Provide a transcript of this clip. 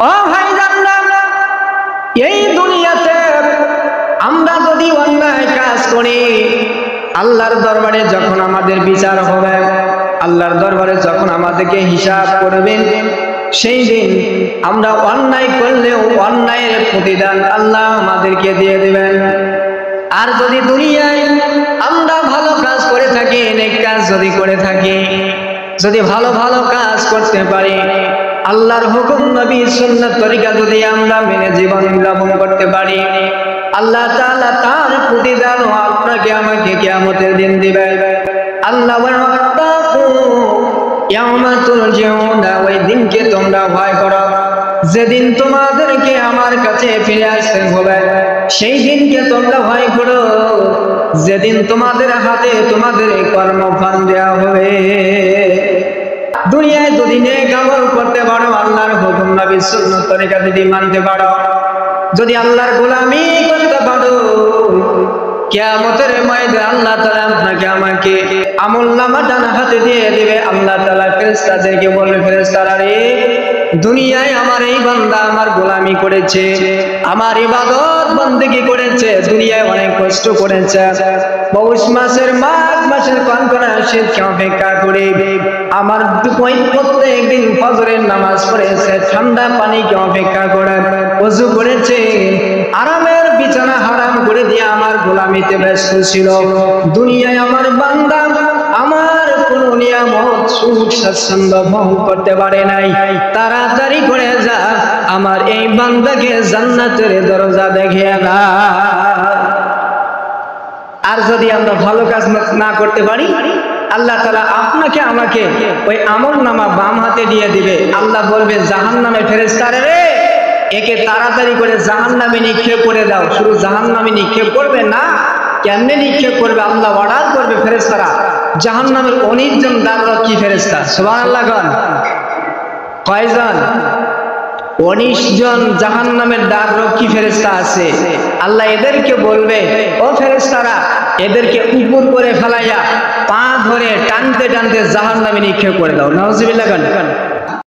ও ভাইজানরা, এই দুনিয়াতে আমরা যদি অন্যায় কাজ করি, আল্লাহর দরবারে যখন আমাদের বিচার হবে, আল্লাহর দরবারে যখন আমাদেরকে হিসাব করবেন, সেই দিন আমরা অন্যায় করলেও অন্যায়ের প্রতিদান আল্লাহ আমাদেরকে দিয়ে দিবেন। আর যদি দুনিয়ায় আমরা ভালো কাজ করে থাকি, নেক কাজ যদি করে থাকি, যদি ভালো ভালো কাজ করতে পারি, আল্লাহর হুকুম নবীর সুন্নাত তরিকা যদি আমরা মেনে জীবন যাপন করতে পারি, আল্লাহ তাআলা তার প্রতিদান আপনাকে আমাকে কিয়ামতের দিন দিবেন। আল্লাহ বলেন, ইয়াউমা তুরজাউনা, ওই দিনকে তোমরা ভয় করো যেদিন তোমাদেরকে আমার কাছে ফিরে আসতে হবে। সেই দিনকে তোমরা ভয় করো যেদিন তোমাদের হাতে তোমাদের কর্মফল দেওয়া হবে। দুনিয়ায় যদি নেক আমল করতে পারো, আল্লাহর হুকুম নবীর সুন্নাত তরিকা যদি মানতে পারো, যদি আল্লাহর গোলামি করতে পারো, কিয়ামতের ময়দানে আল্লাহ তাআলা আপনাকে আমাকে আমলনামা ডান হাতে দিয়ে দিবে। আল্লাহ তাআলা ফেরেশতাদেরকে বলবে, ফেরেশতারা রে, দুনিয়ায় আমার এই বান্দা আমার গোলামি করেছে, আমার ইবাদত বন্দেগী করেছে, দুনিয়ায় অনেক কষ্ট করেছে, পৌষ মাসের মাঘ মাসের কনকনা শীতকে অপেক্ষা করে আমার প্রত্যেকদিন ফজরের নামাজ পড়েছে, ঠান্ডা পানিকে অপেক্ষা করে ওযু করেছে, আরামের বিছানা হারাম করে দিয়ে আমার গোলামিতে ব্যস্ত ছিল। দুনিয়ায় আমার বান্দা আমার কোন নিয়ামত সুখ স্বাচ্ছন্দ্য ভোগ করতে পারে নাই। তাড়াতাড়ি করে যা, আমার এই বান্দাকে জান্নাতের দরজা দেখিয়ে দাও। আর যদি আমরা ভালো কাজ না করতে পারি, আল্লাহ তাআলা আপনাকে আমাকে ওই আমলনামা বাম হাতে দিয়ে দিবে। আল্লাহ বলবে জাহান্নামে, ফেরেশতারা রে, একে তাড়াতাড়ি করে জাহান্নামে নিক্ষেপ করে দাও। শুধু জাহান্নামে নিক্ষেপ করবে না, কেমনে নিক্ষেপ করবে? আল্লাহ অর্ডার করবে, ফেরেশতারা জাহান্নামের 19 জন দ্বাররক্ষী ফেরেশতা। সুবহানাল্লাহ। কয়জন? 19 জন জাহান্নামের দ্বাররক্ষী ফেরেশতা আছে। আল্লাহ এদেরকে বলবে, ও ফেরেশতারা, এদেরকে উপর করে ফেলাইয়া পা ধরে টানতে টানতে জাহান্নামে নিক্ষেপ করে দাও। নাউজুবিল্লাহ।